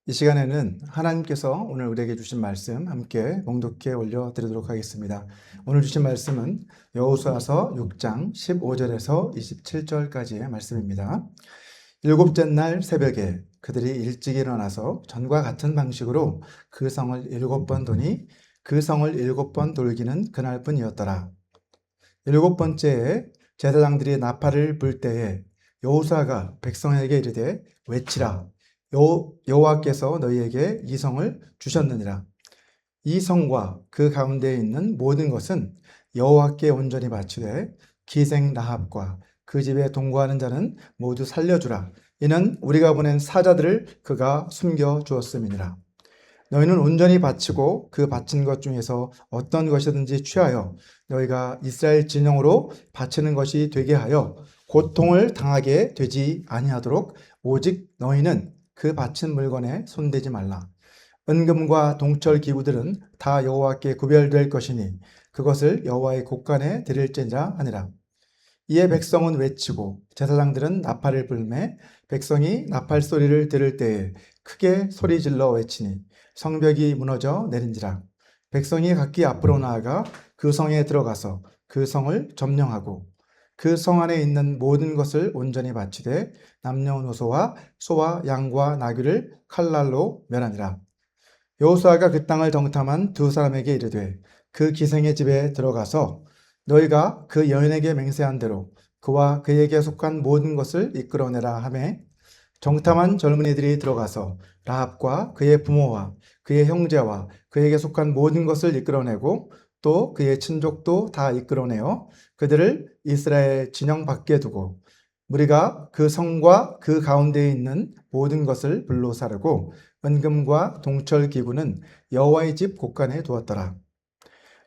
이 시간에는 하나님께서 오늘 우리에게 주신 말씀 함께 봉독해 올려드리도록 하겠습니다. 오늘 주신 말씀은 여호수아서 6장 15절에서 27절까지의 말씀입니다. 일곱째 날 새벽에 그들이 일찍 일어나서 전과 같은 방식으로 그 성을 7번 도니 그 성을 7번 돌기는 그날뿐이었더라. 7번째에 제사장들이 나팔을 불 때에 여호수아가 백성에게 이르되 외치라. 여호와께서 너희에게 이 성을 주셨느니라. 이 성과 그 가운데에 있는 모든 것은 여호와께 온전히 바치되 기생 라합과 그 집에 동거하는 자는 모두 살려주라. 이는 우리가 보낸 사자들을 그가 숨겨 주었음이니라. 너희는 온전히 바치고 그 바친 것 중에서 어떤 것이든지 취하여 너희가 이스라엘 진영으로 바치는 것이 되게 하여 고통을 당하게 되지 아니하도록 오직 너희는 그 바친 물건에 손대지 말라. 은금과 동철 기구들은 다 여호와께 구별될 것이니 그것을 여호와의 곳간에 드릴지니라 하니라. 이에 백성은 외치고 제사장들은 나팔을 불매 백성이 나팔 소리를 들을 때에 크게 소리질러 외치니 성벽이 무너져 내린지라. 백성이 각기 앞으로 나아가 그 성에 들어가서 그 성을 점령하고 그 성 안에 있는 모든 것을 온전히 바치되 남녀노소와 소와 양과 나귀를 칼날로 멸하니라. 여호수아가 그 땅을 정탐한 두 사람에게 이르되 그 기생의 집에 들어가서 너희가 그 여인에게 맹세한 대로 그와 그에게 속한 모든 것을 이끌어내라 하매 정탐한 젊은이들이 들어가서 라합과 그의 부모와 그의 형제와 그에게 속한 모든 것을 이끌어내고 또 그의 친족도 다 이끌어내어 그들을 이스라엘 진영 밖에 두고 무리가 그 성과 그 가운데에 있는 모든 것을 불로 사르고 은금과 동철 기구는 여호와의 집 곳간에 두었더라.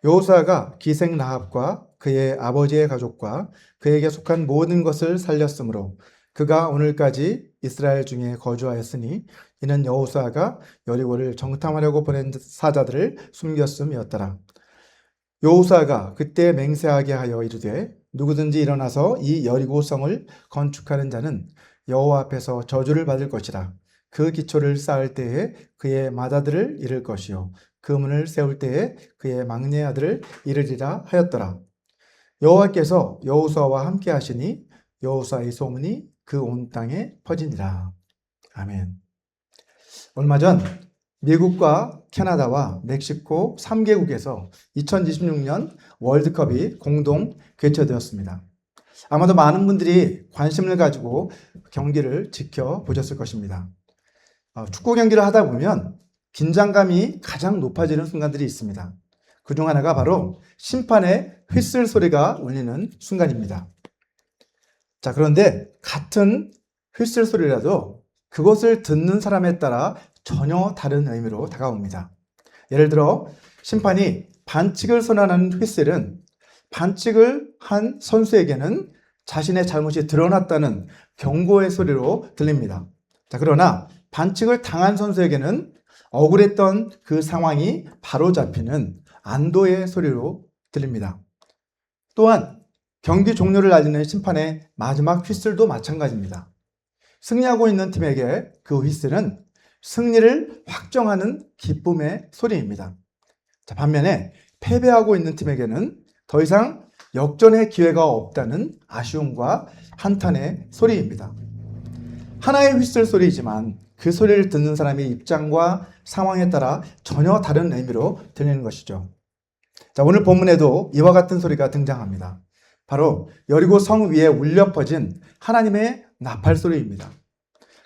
여호수아가 기생 라합과 그의 아버지의 가족과 그에게 속한 모든 것을 살렸으므로 그가 오늘까지 이스라엘 중에 거주하였으니 이는 여호수아가 여리고를 정탐하려고 보낸 사자들을 숨겼음이었더라. 여호수아가 그때 맹세하게 하여 이르되 누구든지 일어나서 이 여리고 성을 건축하는 자는 여호와 앞에서 저주를 받을 것이라. 그 기초를 쌓을 때에 그의 맏아들을 잃을 것이요 그 문을 세울 때에 그의 막내 아들을 잃으리라 하였더라. 여호와께서 여호수아와 함께 하시니 여호수아의 소문이 그 온 땅에 퍼지니라. 아멘. 얼마 전 미국과 캐나다와 멕시코 3개국에서 2026년 월드컵이 공동 개최되었습니다. 아마도 많은 분들이 관심을 가지고 경기를 지켜보셨을 것입니다. 축구 경기를 하다 보면 긴장감이 가장 높아지는 순간들이 있습니다. 그중 하나가 바로 심판의 휘슬 소리가 울리는 순간입니다. 자, 그런데 같은 휘슬 소리라도 그것을 듣는 사람에 따라 전혀 다른 의미로 다가옵니다. 예를 들어 심판이 반칙을 선언하는 휘슬은 반칙을 한 선수에게는 자신의 잘못이 드러났다는 경고의 소리로 들립니다. 자, 그러나 반칙을 당한 선수에게는 억울했던 그 상황이 바로잡히는 안도의 소리로 들립니다. 또한 경기 종료를 알리는 심판의 마지막 휘슬도 마찬가지입니다. 승리하고 있는 팀에게 그 휘슬은 승리를 확정하는 기쁨의 소리입니다. 자, 반면에 패배하고 있는 팀에게는 더 이상 역전의 기회가 없다는 아쉬움과 한탄의 소리입니다. 하나의 휘슬 소리이지만 그 소리를 듣는 사람의 입장과 상황에 따라 전혀 다른 의미로 들리는 것이죠. 자, 오늘 본문에도 이와 같은 소리가 등장합니다. 바로 여리고 성 위에 울려 퍼진 하나님의 나팔 소리입니다.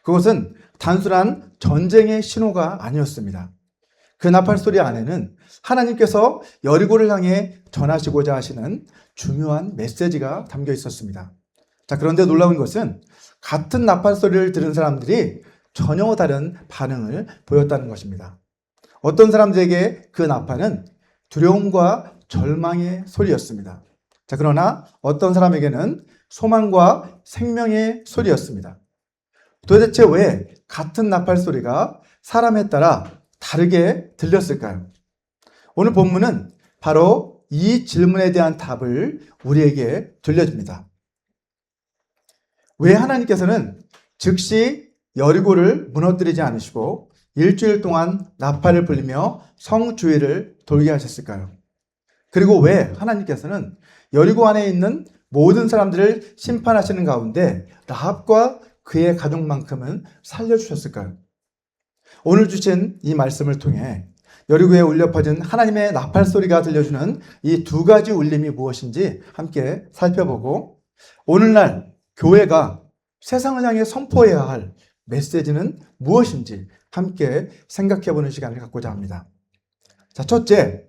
그것은 단순한 전쟁의 신호가 아니었습니다. 그 나팔 소리 안에는 하나님께서 여리고를 향해 전하시고자 하시는 중요한 메시지가 담겨 있었습니다. 자, 그런데 놀라운 것은 같은 나팔 소리를 들은 사람들이 전혀 다른 반응을 보였다는 것입니다. 어떤 사람들에게 그 나팔은 두려움과 절망의 소리였습니다. 자, 그러나 어떤 사람에게는 소망과 생명의 소리였습니다. 도대체 왜 같은 나팔 소리가 사람에 따라 다르게 들렸을까요? 오늘 본문은 바로 이 질문에 대한 답을 우리에게 들려줍니다. 왜 하나님께서는 즉시 여리고를 무너뜨리지 않으시고 일주일 동안 나팔을 불리며 성 주위를 돌게 하셨을까요? 그리고 왜 하나님께서는 여리고 안에 있는 모든 사람들을 심판하시는 가운데 라합과 그의 가족만큼은 살려주셨을까요? 오늘 주신 이 말씀을 통해 여리고에 울려 퍼진 하나님의 나팔 소리가 들려주는 이 두 가지 울림이 무엇인지 함께 살펴보고, 오늘날 교회가 세상을 향해 선포해야 할 메시지는 무엇인지 함께 생각해보는 시간을 갖고자 합니다. 자, 첫째,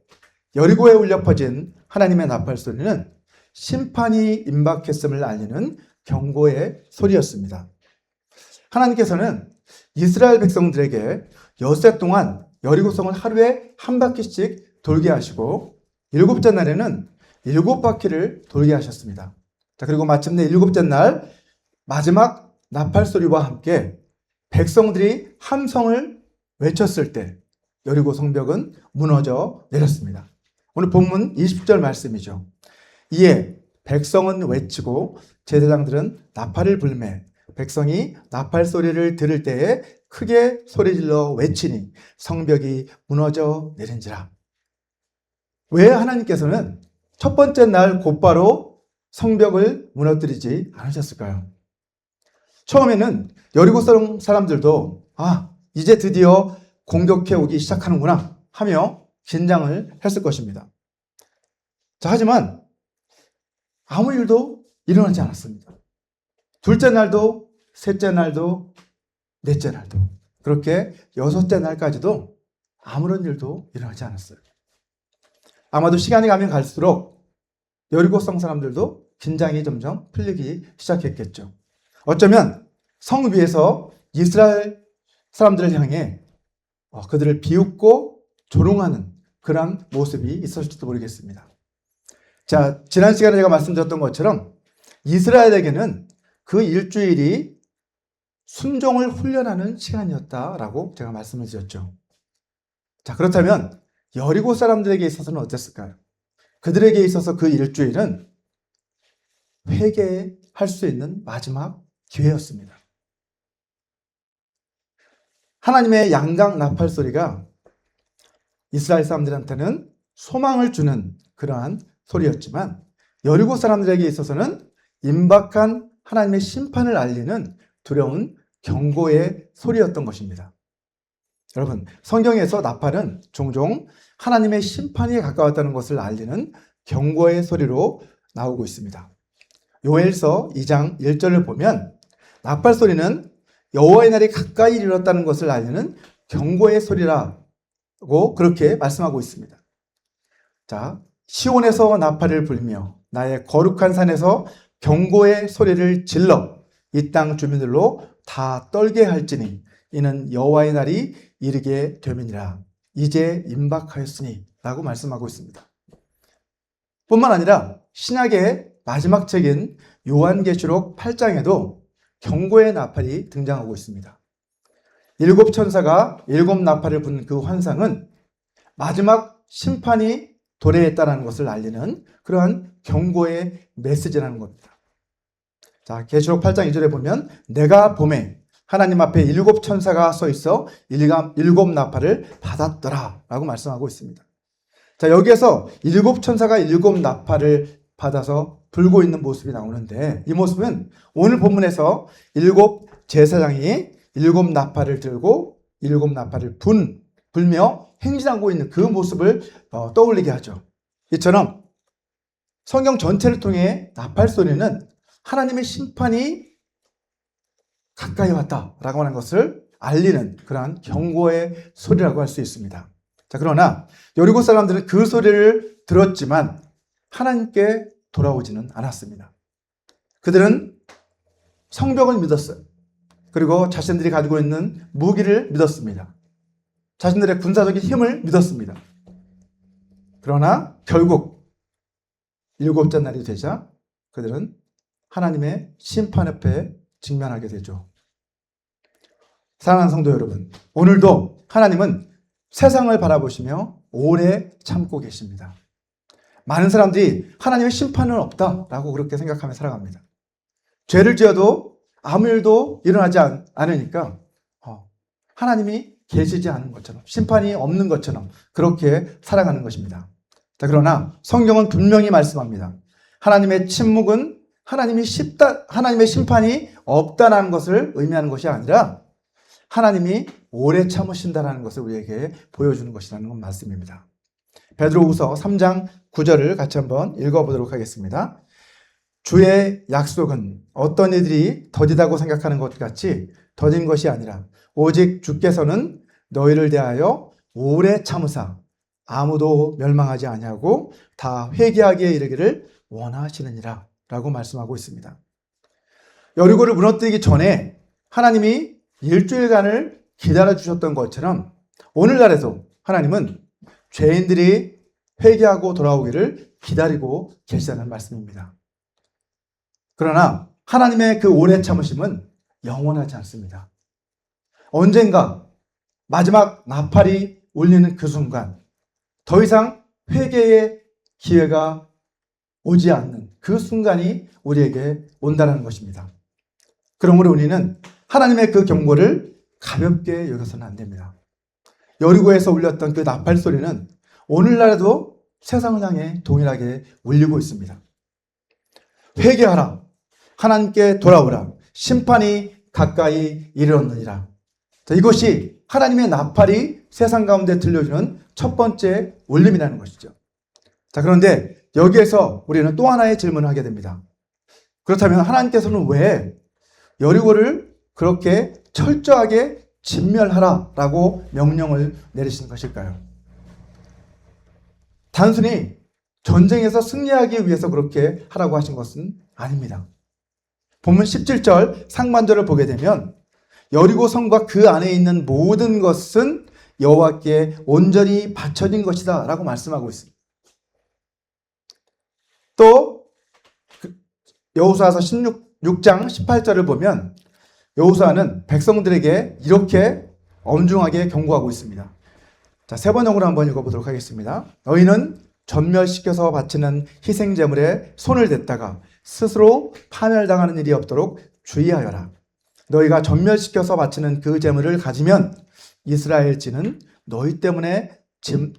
여리고에 울려 퍼진 하나님의 나팔 소리는 심판이 임박했음을 알리는 경고의 소리였습니다. 하나님께서는 이스라엘 백성들에게 엿새 동안 여리고성을 하루에 한 바퀴씩 돌게 하시고 일곱째 날에는 7바퀴를 돌게 하셨습니다. 자, 그리고 마침내 7째 날 마지막 나팔 소리와 함께 백성들이 함성을 외쳤을 때 여리고 성벽은 무너져 내렸습니다. 오늘 본문 20절 말씀이죠. 이에 백성은 외치고 제사장들은 나팔을 불매 백성이 나팔 소리를 들을 때에 크게 소리질러 외치니 성벽이 무너져 내린지라. 왜 하나님께서는 첫 번째 날 곧바로 성벽을 무너뜨리지 않으셨을까요? 처음에는 여리고 사람들도 이제 드디어 공격해 오기 시작하는구나 하며 긴장을 했을 것입니다. 자, 하지만 아무 일도 일어나지 않았습니다. 둘째 날도, 셋째 날도, 넷째 날도, 그렇게 6째 날까지도 아무런 일도 일어나지 않았어요. 아마도 시간이 가면 갈수록 여리고성 사람들도 긴장이 점점 풀리기 시작했겠죠. 어쩌면 성 위에서 이스라엘 사람들을 향해 그들을 비웃고 조롱하는 그런 모습이 있었을지도 모르겠습니다. 자, 지난 시간에 제가 말씀드렸던 것처럼 이스라엘에게는 그 일주일이 순종을 훈련하는 시간이었다라고 제가 말씀을 드렸죠. 자, 그렇다면 여리고 사람들에게 있어서는 어땠을까요? 그들에게 있어서 그 일주일은 회개할 수 있는 마지막 기회였습니다. 하나님의 양각 나팔 소리가 이스라엘 사람들한테는 소망을 주는 그러한 소리였지만 여리고 사람들에게 있어서는 임박한 하나님의 심판을 알리는 두려운 경고의 소리였던 것입니다. 여러분, 성경에서 나팔은 종종 하나님의 심판이 가까웠다는 것을 알리는 경고의 소리로 나오고 있습니다. 요엘서 2장 1절을 보면 나팔 소리는 여호와의 날이 가까이 이르렀다는 것을 알리는 경고의 소리라고 그렇게 말씀하고 있습니다. 자, 시온에서 나팔을 불며 나의 거룩한 산에서 경고의 소리를 질러 이 땅 주민들로 다 떨게 할지니 이는 여호와의 날이 이르게 됨이니라. 이제 임박하였으니 라고 말씀하고 있습니다. 뿐만 아니라 신약의 마지막 책인 요한계시록 8장에도 경고의 나팔이 등장하고 있습니다. 7 천사가 7 나팔을 분 그 환상은 마지막 심판이 도래했다는 것을 알리는 그러한 경고의 메시지라는 겁니다. 자, 계시록 8장 2절에 보면 내가 봄에 하나님 앞에 7 천사가 서 있어 7 나팔을 받았더라 라고 말씀하고 있습니다. 자, 여기에서 7 천사가 7 나팔을 받아서 불고 있는 모습이 나오는데 이 모습은 오늘 본문에서 7 제사장이 7 나팔을 들고 7 나팔을 불며 행진하고 있는 그 모습을 떠올리게 하죠. 이처럼 성경 전체를 통해 나팔 소리는 하나님의 심판이 가까이 왔다라고 하는 것을 알리는 그러한 경고의 소리라고 할 수 있습니다. 자, 그러나 여리고 사람들은 그 소리를 들었지만 하나님께 돌아오지는 않았습니다. 그들은 성벽을 믿었어요. 그리고 자신들이 가지고 있는 무기를 믿었습니다. 자신들의 군사적인 힘을 믿었습니다. 그러나 결국 7째 날이 되자 그들은 하나님의 심판 앞에 직면하게 되죠. 사랑하는 성도 여러분, 오늘도 하나님은 세상을 바라보시며 오래 참고 계십니다. 많은 사람들이 하나님의 심판은 없다라고 그렇게 생각하며 살아갑니다. 죄를 지어도 아무 일도 일어나지 않으니까 하나님이 계시지 않은 것처럼, 심판이 없는 것처럼 그렇게 살아가는 것입니다. 자, 그러나 성경은 분명히 말씀합니다. 하나님의 침묵은 하나님의 심판이 없다는 것을 의미하는 것이 아니라 하나님이 오래 참으신다는 것을 우리에게 보여주는 것이라는 말씀입니다. 베드로후서 3장 9절을 같이 한번 읽어보도록 하겠습니다. 주의 약속은 어떤 이들이 더디다고 생각하는 것 같이 더딘 것이 아니라 오직 주께서는 너희를 대하여 오래 참으사 아무도 멸망하지 아니하고 다 회개하기에 이르기를 원하시느니라 라고 말씀하고 있습니다. 여리고를 무너뜨리기 전에 하나님이 일주일간을 기다려주셨던 것처럼 오늘날에도 하나님은 죄인들이 회개하고 돌아오기를 기다리고 계시다는 말씀입니다. 그러나 하나님의 그 오래 참으심은 영원하지 않습니다. 언젠가 마지막 나팔이 울리는 그 순간 더 이상 회개의 기회가 오지 않는 그 순간이 우리에게 온다는 것입니다. 그러므로 우리는 하나님의 그 경고를 가볍게 여겨서는 안 됩니다. 여리고에서 울렸던 그 나팔 소리는 오늘날에도 세상을 향해 동일하게 울리고 있습니다. 회개하라, 하나님께 돌아오라, 심판이 가까이 이르렀느니라. 자, 이것이 하나님의 나팔이 세상 가운데 들려주는 첫 번째 울림이라는 것이죠. 자, 그런데 여기에서 우리는 또 하나의 질문을 하게 됩니다. 그렇다면 하나님께서는 왜 여리고를 그렇게 철저하게 진멸하라라고 명령을 내리신 것일까요? 단순히 전쟁에서 승리하기 위해서 그렇게 하라고 하신 것은 아닙니다. 본문 17절 상반절을 보게 되면 여리고 성과 그 안에 있는 모든 것은 여호와께 온전히 바쳐진 것이다 라고 말씀하고 있습니다. 또 여호수아서 16장 18절을 보면 여호수아는 백성들에게 이렇게 엄중하게 경고하고 있습니다. 자, 세 번역으로 한번 읽어보도록 하겠습니다. 너희는 전멸시켜서 바치는 희생제물에 손을 댔다가 스스로 파멸당하는 일이 없도록 주의하여라. 너희가 전멸시켜서 바치는 그 제물을 가지면 이스라엘지는 너희 때문에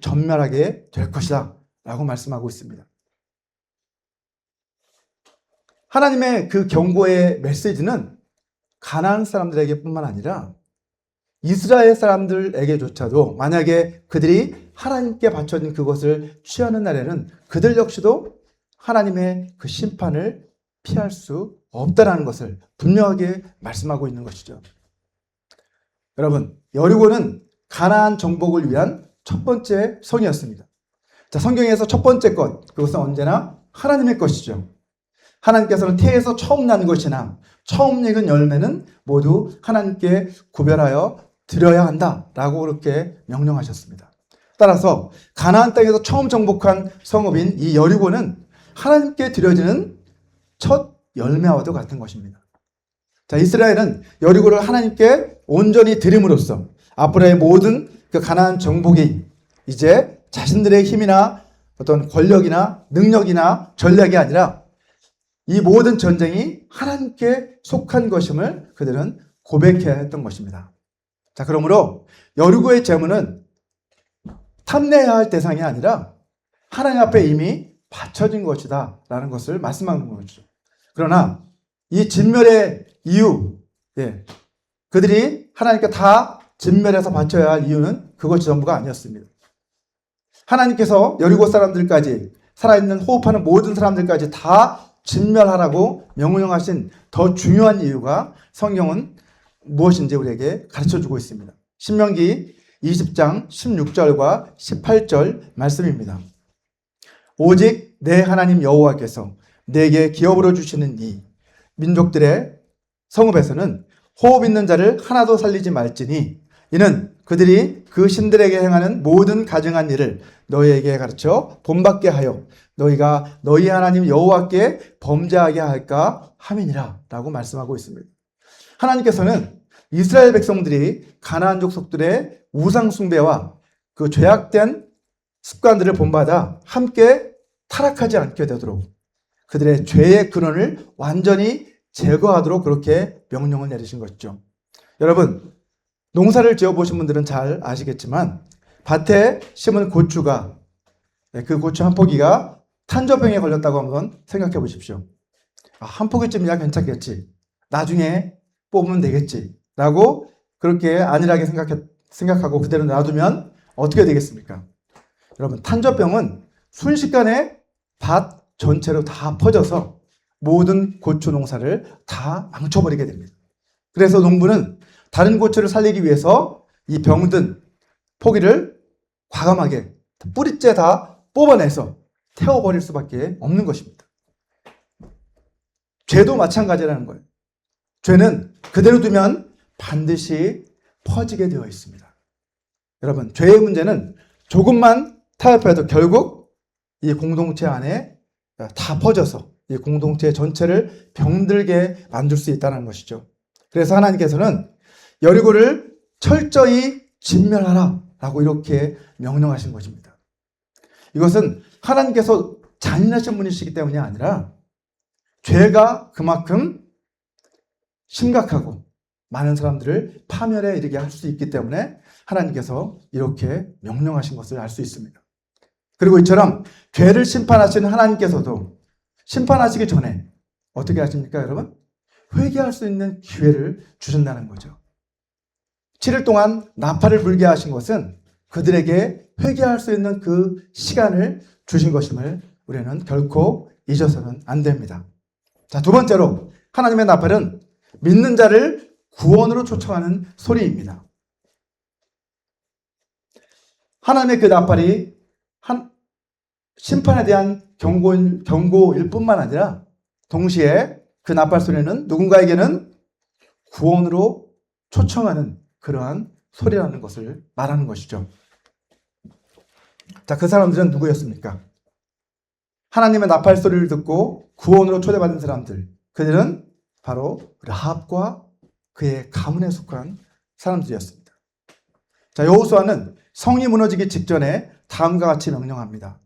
전멸하게 될 것이다 라고 말씀하고 있습니다. 하나님의 그 경고의 메시지는 가나안 사람들에게 뿐만 아니라 이스라엘 사람들에게조차도 만약에 그들이 하나님께 바쳐진 그것을 취하는 날에는 그들 역시도 하나님의 그 심판을 피할 수 없다라는 것을 분명하게 말씀하고 있는 것이죠. 여러분, 여리고는 가나안 정복을 위한 첫 번째 성이었습니다. 자, 성경에서 첫 번째 것, 그것은 언제나 하나님의 것이죠. 하나님께서는 태에서 처음 난 것이나 처음 익은 열매는 모두 하나님께 구별하여 드려야 한다라고 그렇게 명령하셨습니다. 따라서 가나안 땅에서 처음 정복한 성읍인 이 여리고는 하나님께 드려지는 첫 열매와도 같은 것입니다. 자, 이스라엘은 여리고를 하나님께 온전히 드림으로써 앞으로의 모든 그 가나안 정복이 이제 자신들의 힘이나 어떤 권력이나 능력이나 전략이 아니라 이 모든 전쟁이 하나님께 속한 것임을 그들은 고백해야 했던 것입니다. 자, 그러므로 여리고의 제물은 탐내야 할 대상이 아니라 하나님 앞에 이미 바쳐진 것이다 라는 것을 말씀하는 거죠. 그러나 이 진멸의 이유, 그들이 하나님께 다 진멸해서 바쳐야 할 이유는 그것이 전부가 아니었습니다. 하나님께서 여리고 사람들까지, 살아있는 호흡하는 모든 사람들까지 다 진멸하라고 명령하신 더 중요한 이유가 성경은 무엇인지 우리에게 가르쳐주고 있습니다. 신명기 20장 16절과 18절 말씀입니다. 오직 내 하나님 여호와께서 내게 기업으로 주시는 이 민족들의 성읍에서는 호흡 있는 자를 하나도 살리지 말지니 이는 그들이 그 신들에게 행하는 모든 가증한 일을 너희에게 가르쳐 본받게 하여 너희가 너희 하나님 여호와께 범죄하게 할까 함이니라 라고 말씀하고 있습니다. 하나님께서는 이스라엘 백성들이 가나안 족속들의 우상 숭배와 그 죄악된 습관들을 본받아 함께 타락하지 않게 되도록 그들의 죄의 근원을 완전히 제거하도록 그렇게 명령을 내리신 것이죠. 여러분, 농사를 지어보신 분들은 잘 아시겠지만 밭에 심은 고추가 그 고추 한 포기가 탄저병에 걸렸다고 한번 생각해 보십시오. 한 포기쯤이야 괜찮겠지. 나중에 뽑으면 되겠지. 라고 그렇게 안일하게 생각하고 그대로 놔두면 어떻게 되겠습니까? 여러분, 탄저병은 순식간에 밭 전체로 다 퍼져서 모든 고추 농사를 다 망쳐버리게 됩니다. 그래서 농부는 다른 고추를 살리기 위해서 이 병든 포기를 과감하게 뿌리째 다 뽑아내서 태워버릴 수밖에 없는 것입니다. 죄도 마찬가지라는 거예요. 죄는 그대로 두면 반드시 퍼지게 되어 있습니다. 여러분, 죄의 문제는 조금만 타협해도 결국 이 공동체 안에 다 퍼져서 이 공동체 전체를 병들게 만들 수 있다는 것이죠. 그래서 하나님께서는 여리고를 철저히 진멸하라 라고 이렇게 명령하신 것입니다. 이것은 하나님께서 잔인하신 분이시기 때문이 아니라 죄가 그만큼 심각하고 많은 사람들을 파멸에 이르게 할 수 있기 때문에 하나님께서 이렇게 명령하신 것을 알 수 있습니다. 그리고 이처럼 죄를 심판하시는 하나님께서도 심판하시기 전에 어떻게 하십니까, 여러분? 회개할 수 있는 기회를 주신다는 거죠. 7일 동안 나팔을 불게 하신 것은 그들에게 회개할 수 있는 그 시간을 주신 것임을 우리는 결코 잊어서는 안 됩니다. 자, 두 번째로 하나님의 나팔은 믿는 자를 구원으로 초청하는 소리입니다. 하나님의 그 나팔이 심판에 대한 경고일 뿐만 아니라 동시에 그 나팔 소리는 누군가에게는 구원으로 초청하는 그러한 소리라는 것을 말하는 것이죠. 자, 그 사람들은 누구였습니까? 하나님의 나팔 소리를 듣고 구원으로 초대받은 사람들. 그들은 바로 라합과 그의 가문에 속한 사람들이었습니다. 자, 여호수아는 성이 무너지기 직전에 다음과 같이 명령합니다.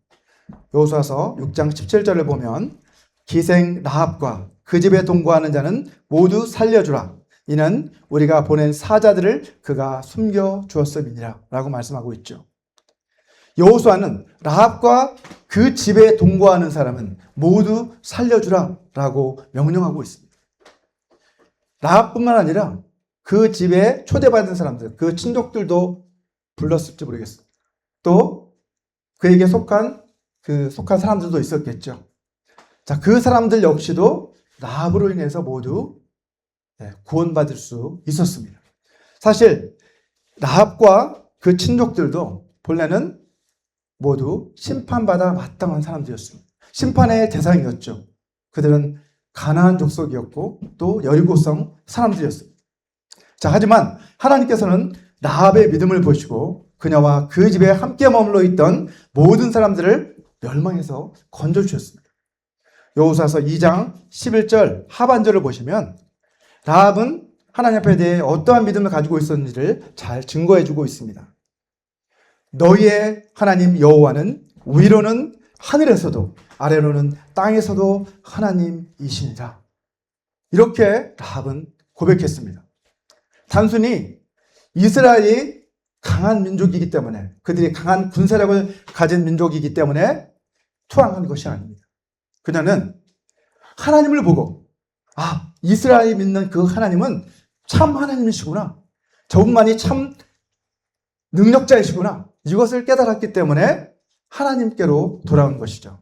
여호수아서 6장 17절을 보면 기생 라합과 그 집에 동거하는 자는 모두 살려주라. 이는 우리가 보낸 사자들을 그가 숨겨 주었음이니라 라고 말씀하고 있죠. 여호수아는 라합과 그 집에 동거하는 사람은 모두 살려주라 라고 명령하고 있습니다. 라합뿐만 아니라 그 집에 초대받은 사람들, 그 친족들도 불렀을지 모르겠어요. 또 그에게 속한 사람들도 있었겠죠. 자, 그 사람들 역시도 라합으로 인해서 모두 구원받을 수 있었습니다. 사실 라합과 그 친족들도 본래는 모두 심판받아 마땅한 사람들이었습니다. 심판의 대상이었죠. 그들은 가나안 족속이었고 또 여리고성 사람들이었습니다. 자, 하지만 하나님께서는 라합의 믿음을 보시고 그녀와 그 집에 함께 머물러 있던 모든 사람들을 멸망해서 건져주셨습니다. 여호수아서 2장 11절 하반절을 보시면 라합은 하나님 앞에 대해 어떠한 믿음을 가지고 있었는지를 잘 증거해주고 있습니다. 너희의 하나님 여호와는 위로는 하늘에서도 아래로는 땅에서도 하나님이시니라. 이렇게 라합은 고백했습니다. 단순히 이스라엘이 강한 민족이기 때문에, 그들이 강한 군사력을 가진 민족이기 때문에 투항한 것이 아닙니다. 그녀는 하나님을 보고 이스라엘이 믿는 그 하나님은 참 하나님이시구나, 저분만이 참 능력자이시구나, 이것을 깨달았기 때문에 하나님께로 돌아온 것이죠.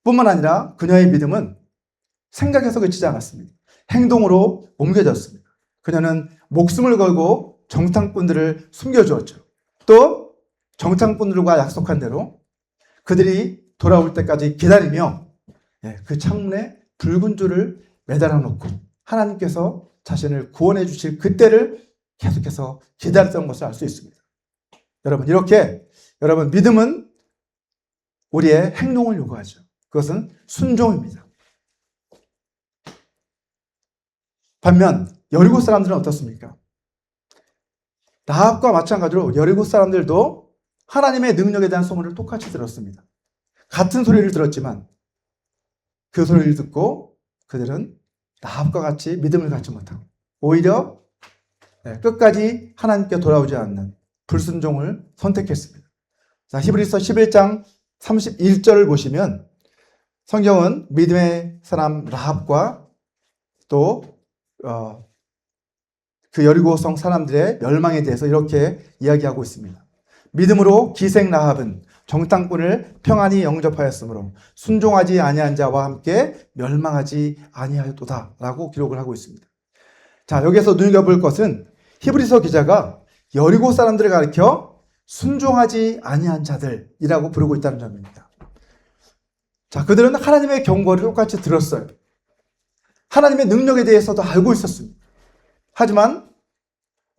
뿐만 아니라 그녀의 믿음은 생각에서 그치지 않았습니다. 행동으로 옮겨졌습니다. 그녀는 목숨을 걸고 정탐꾼들을 숨겨주었죠. 또 정탐꾼들과 약속한 대로 그들이 돌아올 때까지 기다리며 그 창문에 붉은 줄을 매달아 놓고 하나님께서 자신을 구원해 주실 그때를 계속해서 기다렸던 것을 알 수 있습니다. 여러분, 이렇게 믿음은 우리의 행동을 요구하죠. 그것은 순종입니다. 반면 여리고 사람들은 어떻습니까? 라합과 마찬가지로 여리고 사람들도 하나님의 능력에 대한 소문을 똑같이 들었습니다. 같은 소리를 들었지만 그 소리를 듣고 그들은 라합과 같이 믿음을 갖지 못하고 오히려 끝까지 하나님께 돌아오지 않는 불순종을 선택했습니다. 자, 히브리서 11장 31절을 보시면 성경은 믿음의 사람 라합과 또 그 여리고성 사람들의 멸망에 대해서 이렇게 이야기하고 있습니다. 믿음으로 기생 라합은 정탐꾼을 평안히 영접하였으므로 순종하지 아니한 자와 함께 멸망하지 아니하였도다 라고 기록을 하고 있습니다. 자, 여기서 눈여겨볼 것은 히브리서 기자가 여리고 사람들을 가리켜 순종하지 아니한 자들이라고 부르고 있다는 점입니다. 자, 그들은 하나님의 경고를 똑같이 들었어요. 하나님의 능력에 대해서도 알고 있었습니다. 하지만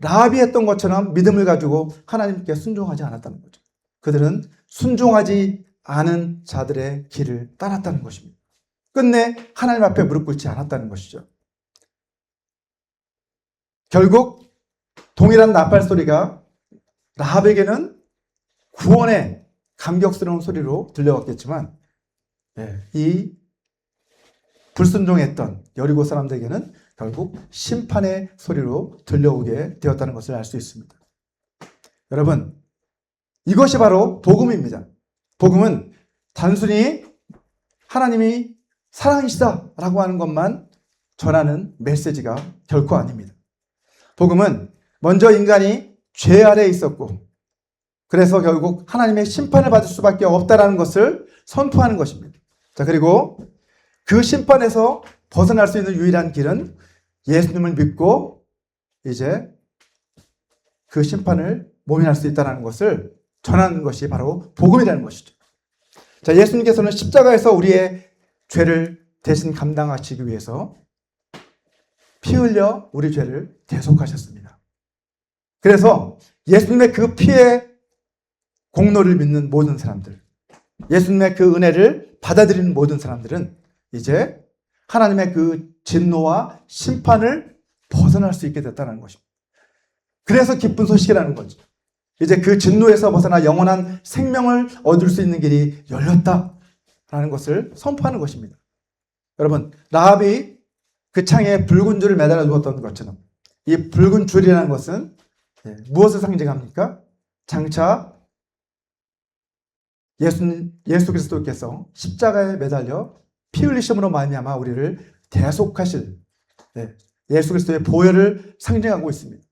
라합이 했던 것처럼 믿음을 가지고 하나님께 순종하지 않았다는 거죠. 그들은 순종하지 않은 자들의 길을 따랐다는 것입니다. 끝내 하나님 앞에 무릎 꿇지 않았다는 것이죠. 결국 동일한 나팔 소리가 라합에게는 구원의 감격스러운 소리로 들려왔겠지만 이 불순종했던 여리고 사람들에게는 결국 심판의 소리로 들려오게 되었다는 것을 알 수 있습니다. 여러분, 이것이 바로 복음입니다. 복음은 단순히 하나님이 사랑이시다라고 하는 것만 전하는 메시지가 결코 아닙니다. 복음은 먼저 인간이 죄 아래에 있었고 그래서 결국 하나님의 심판을 받을 수밖에 없다라는 것을 선포하는 것입니다. 자, 그리고 그 심판에서 벗어날 수 있는 유일한 길은 예수님을 믿고 이제 그 심판을 모면할 수 있다는 것을 전하는 것이 바로 복음이라는 것이죠. 자, 예수님께서는 십자가에서 우리의 죄를 대신 감당하시기 위해서 피 흘려 우리 죄를 대속하셨습니다. 그래서 예수님의 그 피의 공로를 믿는 모든 사람들, 예수님의 그 은혜를 받아들이는 모든 사람들은 이제 하나님의 그 진노와 심판을 벗어날 수 있게 됐다는 것입니다. 그래서 기쁜 소식이라는 거죠. 이제 그 진노에서 벗어나 영원한 생명을 얻을 수 있는 길이 열렸다라는 것을 선포하는 것입니다. 여러분, 라합이 그 창에 붉은 줄을 매달아 두었던 것처럼 이 붉은 줄이라는 것은 무엇을 상징합니까? 장차 예수 그리스도께서 십자가에 매달려 피 흘리심으로 말미암아 우리를 대속하실 예수 그리스도의 보혈을 상징하고 있습니다.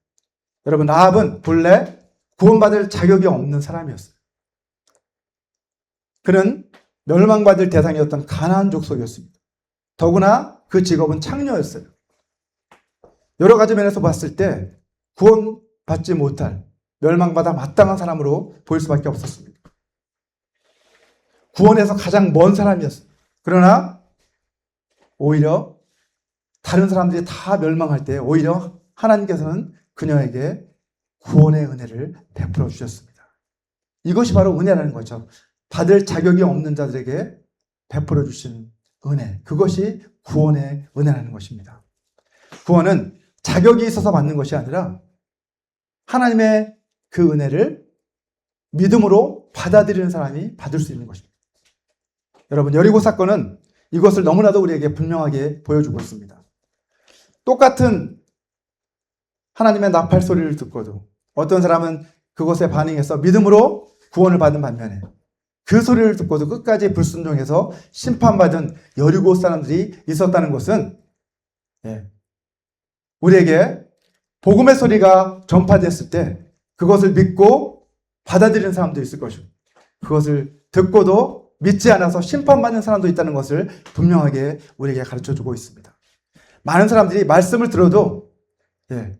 여러분, 라합은 본래 구원받을 자격이 없는 사람이었어요. 그는 멸망받을 대상이었던 가나안 족속이었습니다. 더구나 그 직업은 창녀였어요. 여러 가지 면에서 봤을 때 구원받지 못할 멸망받아 마땅한 사람으로 보일 수밖에 없었습니다. 구원에서 가장 먼 사람이었어요. 그러나 오히려 다른 사람들이 다 멸망할 때 오히려 하나님께서는 그녀에게 구원의 은혜를 베풀어 주셨습니다. 이것이 바로 은혜라는 거죠. 받을 자격이 없는 자들에게 베풀어 주신 은혜, 그것이 구원의 은혜라는 것입니다. 구원은 자격이 있어서 받는 것이 아니라 하나님의 그 은혜를 믿음으로 받아들이는 사람이 받을 수 있는 것입니다. 여러분, 여리고 사건은 이것을 너무나도 우리에게 분명하게 보여주고 있습니다. 똑같은 하나님의 나팔 소리를 듣고도 어떤 사람은 그것에 반응해서 믿음으로 구원을 받은 반면에 그 소리를 듣고도 끝까지 불순종해서 심판받은 여리고 사람들이 있었다는 것은 우리에게 복음의 소리가 전파됐을 때 그것을 믿고 받아들이는 사람도 있을 것이고 그것을 듣고도 믿지 않아서 심판받는 사람도 있다는 것을 분명하게 우리에게 가르쳐주고 있습니다. 많은 사람들이 말씀을 들어도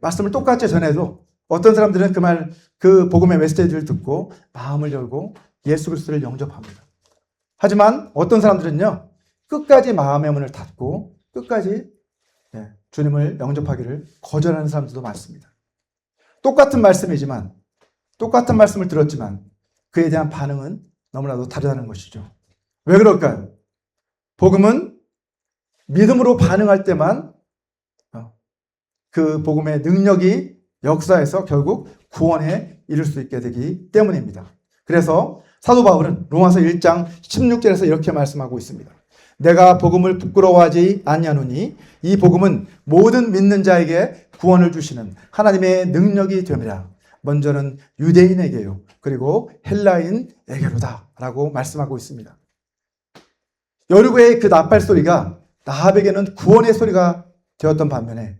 말씀을 똑같이 전해도 어떤 사람들은 그 복음의 메시지를 듣고 마음을 열고 예수 그리스도를 영접합니다. 하지만 어떤 사람들은요, 끝까지 마음의 문을 닫고 끝까지 주님을 영접하기를 거절하는 사람들도 많습니다. 똑같은 말씀이지만, 똑같은 말씀을 들었지만 그에 대한 반응은 너무나도 다르다는 것이죠. 왜 그럴까요? 복음은 믿음으로 반응할 때만 그 복음의 능력이 역사에서 결국 구원에 이를 수 있게 되기 때문입니다. 그래서 사도 바울은 로마서 1장 16절에서 이렇게 말씀하고 있습니다. 내가 복음을 부끄러워하지 아니하노니 이 복음은 모든 믿는 자에게 구원을 주시는 하나님의 능력이 됨이라. 먼저는 유대인에게요, 그리고 헬라인에게로다 라고 말씀하고 있습니다. 여리고의 그 나팔 소리가 라합에게는 구원의 소리가 되었던 반면에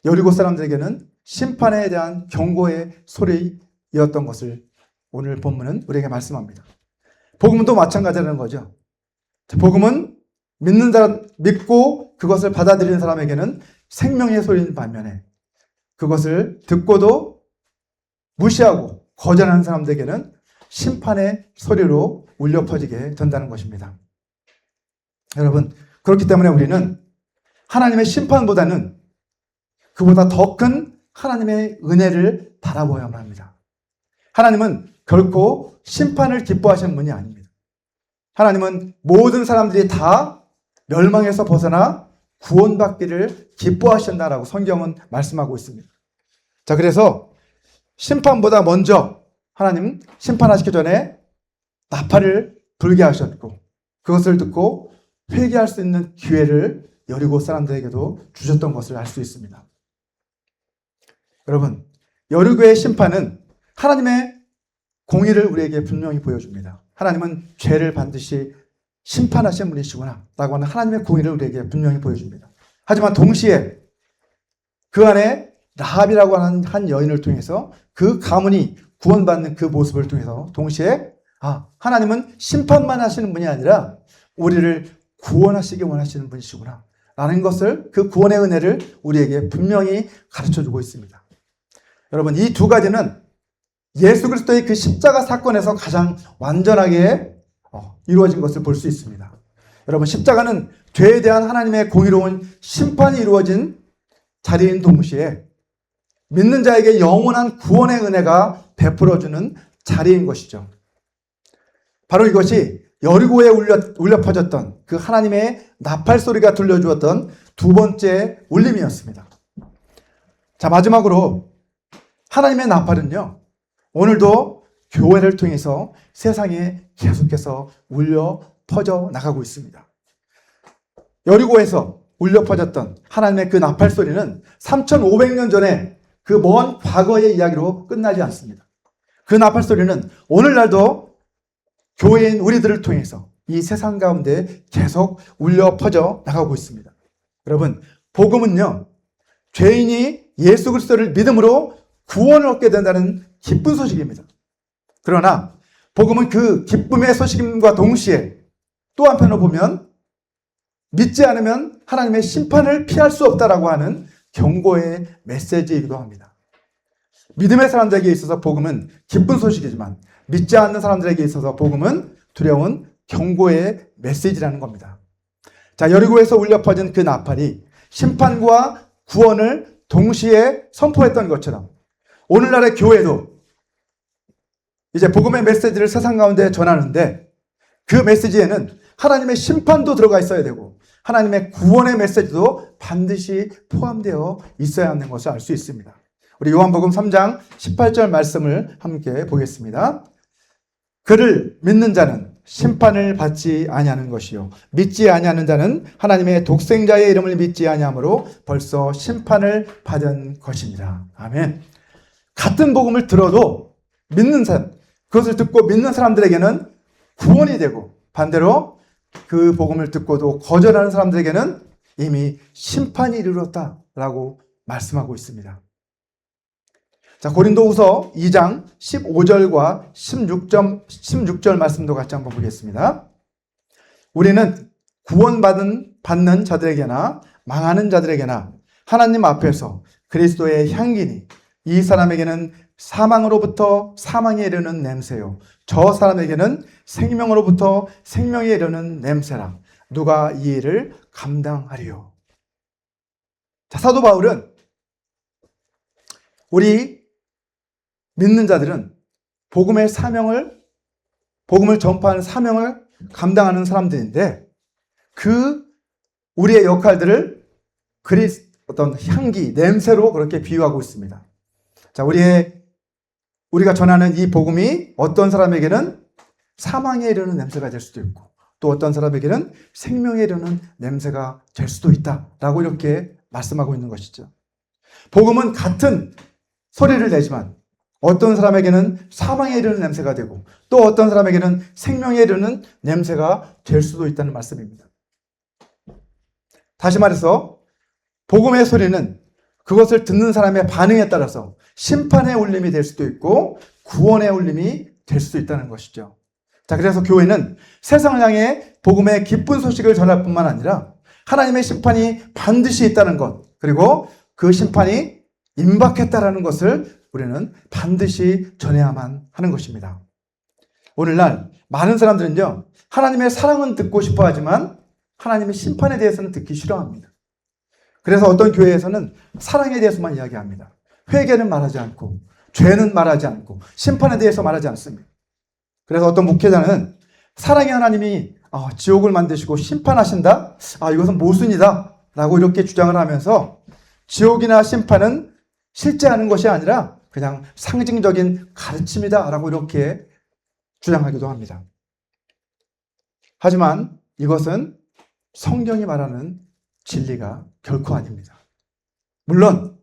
여리고 사람들에게는 심판에 대한 경고의 소리였던 것을 오늘 본문은 우리에게 말씀합니다. 복음도 마찬가지라는 거죠. 복음은 믿는 사람, 믿고 그것을 받아들이는 사람에게는 생명의 소리인 반면에 그것을 듣고도 무시하고 거절하는 사람들에게는 심판의 소리로 울려 퍼지게 된다는 것입니다. 여러분, 그렇기 때문에 우리는 하나님의 심판보다는 그보다 더 큰 하나님의 은혜를 바라보아야만 합니다. 하나님은 결코 심판을 기뻐하시는 분이 아닙니다. 하나님은 모든 사람들이 다 멸망에서 벗어나 구원받기를 기뻐하신다라고 성경은 말씀하고 있습니다. 자, 그래서 심판보다 먼저 하나님 심판하시기 전에 나팔을 불게 하셨고 그것을 듣고 회개할 수 있는 기회를 여리고 사람들에게도 주셨던 것을 알 수 있습니다. 여러분, 여리고의 심판은 하나님의 공의를 우리에게 분명히 보여줍니다. 하나님은 죄를 반드시 심판하신 분이시구나 라고 하는 하나님의 공의를 우리에게 분명히 보여줍니다. 하지만 동시에 그 안에 라합이라고 하는 한 여인을 통해서 그 가문이 구원받는 그 모습을 통해서 동시에 하나님은 심판만 하시는 분이 아니라 우리를 구원하시기 원하시는 분이시구나 라는 것을, 그 구원의 은혜를 우리에게 분명히 가르쳐주고 있습니다. 여러분, 이 두 가지는 예수 그리스도의 그 십자가 사건에서 가장 완전하게 이루어진 것을 볼 수 있습니다. 여러분, 십자가는 죄에 대한 하나님의 공의로운 심판이 이루어진 자리인 동시에 믿는 자에게 영원한 구원의 은혜가 베풀어주는 자리인 것이죠. 바로 이것이 여리고에 울려 퍼졌던 그 하나님의 나팔 소리가 들려주었던 두 번째 울림이었습니다. 자, 마지막으로 하나님의 나팔은요, 오늘도 교회를 통해서 세상에 계속해서 울려 퍼져 나가고 있습니다. 여리고에서 울려 퍼졌던 하나님의 그 나팔 소리는 3,500년 전에 그 먼 과거의 이야기로 끝나지 않습니다. 그 나팔 소리는 오늘날도 교회인 우리들을 통해서 이 세상 가운데 계속 울려 퍼져 나가고 있습니다. 여러분, 복음은요, 죄인이 예수 그리스도를 믿음으로 구원을 얻게 된다는 기쁜 소식입니다. 그러나 복음은 그 기쁨의 소식임과 동시에 또 한편으로 보면 믿지 않으면 하나님의 심판을 피할 수 없다라고 하는 경고의 메시지이기도 합니다. 믿음의 사람들에게 있어서 복음은 기쁜 소식이지만 믿지 않는 사람들에게 있어서 복음은 두려운 경고의 메시지라는 겁니다. 자, 여리고에서 울려 퍼진 그 나팔이 심판과 구원을 동시에 선포했던 것처럼 오늘날의 교회도 이제 복음의 메시지를 세상 가운데 전하는데 그 메시지에는 하나님의 심판도 들어가 있어야 되고 하나님의 구원의 메시지도 반드시 포함되어 있어야 하는 것을 알 수 있습니다. 우리 요한복음 3장 18절 말씀을 함께 보겠습니다. 그를 믿는 자는 심판을 받지 아니하는 것이요 믿지 아니하는 자는 하나님의 독생자의 이름을 믿지 아니하므로 벌써 심판을 받은 것입니다. 아멘. 같은 복음을 들어도 믿는 사람, 그것을 듣고 믿는 사람들에게는 구원이 되고 반대로 그 복음을 듣고도 거절하는 사람들에게는 이미 심판이 이르렀다라고 말씀하고 있습니다. 자, 고린도후서 2장 15절과 16절 말씀도 같이 한번 보겠습니다. 우리는 받는 자들에게나 망하는 자들에게나 하나님 앞에서 그리스도의 향기니 이 사람에게는 사망으로부터 사망에 이르는 냄새요 저 사람에게는 생명으로부터 생명에 이르는 냄새라. 누가 이 일을 감당하리요. 자, 사도 바울은 우리 믿는 자들은 복음을 전파하는 사명을 감당하는 사람들인데 우리의 역할들을 어떤 향기, 냄새로 그렇게 비유하고 있습니다. 자, 우리가 전하는 이 복음이 어떤 사람에게는 사망에 이르는 냄새가 될 수도 있고 또 어떤 사람에게는 생명에 이르는 냄새가 될 수도 있다라고 이렇게 말씀하고 있는 것이죠. 복음은 같은 소리를 내지만 어떤 사람에게는 사망에 이르는 냄새가 되고 또 어떤 사람에게는 생명에 이르는 냄새가 될 수도 있다는 말씀입니다. 다시 말해서 복음의 소리는 그것을 듣는 사람의 반응에 따라서 심판의 울림이 될 수도 있고 구원의 울림이 될 수도 있다는 것이죠. 자, 그래서 교회는 세상을 향해 복음의 기쁜 소식을 전할 뿐만 아니라 하나님의 심판이 반드시 있다는 것, 그리고 그 심판이 임박했다라는 것을 우리는 반드시 전해야만 하는 것입니다. 오늘날 많은 사람들은요, 하나님의 사랑은 듣고 싶어 하지만 하나님의 심판에 대해서는 듣기 싫어합니다. 그래서 어떤 교회에서는 사랑에 대해서만 이야기합니다. 회개는 말하지 않고, 죄는 말하지 않고, 심판에 대해서 말하지 않습니다. 그래서 어떤 목회자는 사랑의 하나님이 지옥을 만드시고 심판하신다? 이것은 모순이다 라고 이렇게 주장을 하면서 지옥이나 심판은 실제하는 것이 아니라 그냥 상징적인 가르침이다 라고 이렇게 주장하기도 합니다. 하지만 이것은 성경이 말하는 진리가 결코 아닙니다. 물론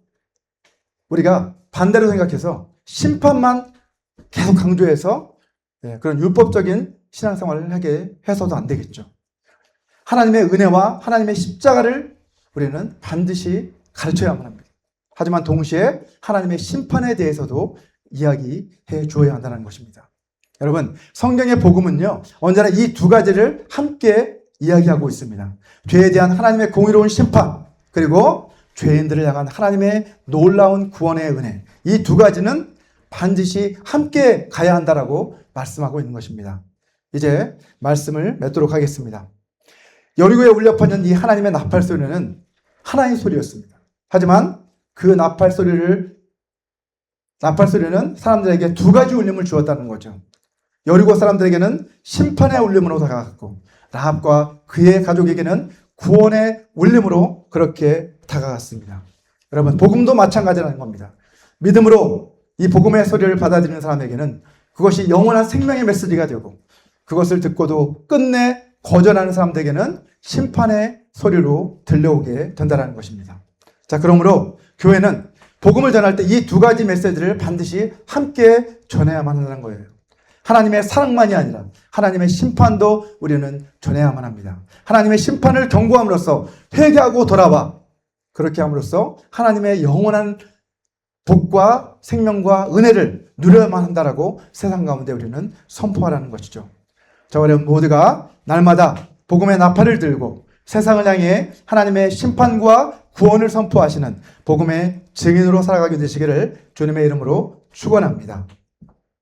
우리가 반대로 생각해서 심판만 계속 강조해서 그런 율법적인 신앙생활을 하게 해서도 안 되겠죠. 하나님의 은혜와 하나님의 십자가를 우리는 반드시 가르쳐야만 합니다. 하지만 동시에 하나님의 심판에 대해서도 이야기해 주어야 한다는 것입니다. 여러분, 성경의 복음은요, 언제나 이 두 가지를 함께 이야기하고 있습니다. 죄에 대한 하나님의 공의로운 심판, 그리고 죄인들을 향한 하나님의 놀라운 구원의 은혜. 이 두 가지는 반드시 함께 가야 한다라고 말씀하고 있는 것입니다. 이제 말씀을 맺도록 하겠습니다. 여리고에 울려 퍼진 이 하나님의 나팔 소리는 하나의 소리였습니다. 하지만 그 나팔 소리는 사람들에게 두 가지 울림을 주었다는 거죠. 여리고 사람들에게는 심판의 울림으로 다가갔고 라합과 그의 가족에게는 구원의 울림으로 그렇게 다가갔습니다. 여러분, 복음도 마찬가지라는 겁니다. 믿음으로 이 복음의 소리를 받아들이는 사람에게는 그것이 영원한 생명의 메시지가 되고 그것을 듣고도 끝내 거절하는 사람들에게는 심판의 소리로 들려오게 된다는 것입니다. 자, 그러므로 교회는 복음을 전할 때 이 두 가지 메시지를 반드시 함께 전해야만 한다는 거예요. 하나님의 사랑만이 아니라 하나님의 심판도 우리는 전해야만 합니다. 하나님의 심판을 경고함으로써 회개하고 돌아와 그렇게 함으로써 하나님의 영원한 복과 생명과 은혜를 누려야만 한다라고 세상 가운데 우리는 선포하라는 것이죠. 자, 우리 모두가 날마다 복음의 나팔을 들고 세상을 향해 하나님의 심판과 구원을 선포하시는 복음의 증인으로 살아가게 되시기를 주님의 이름으로 축원합니다.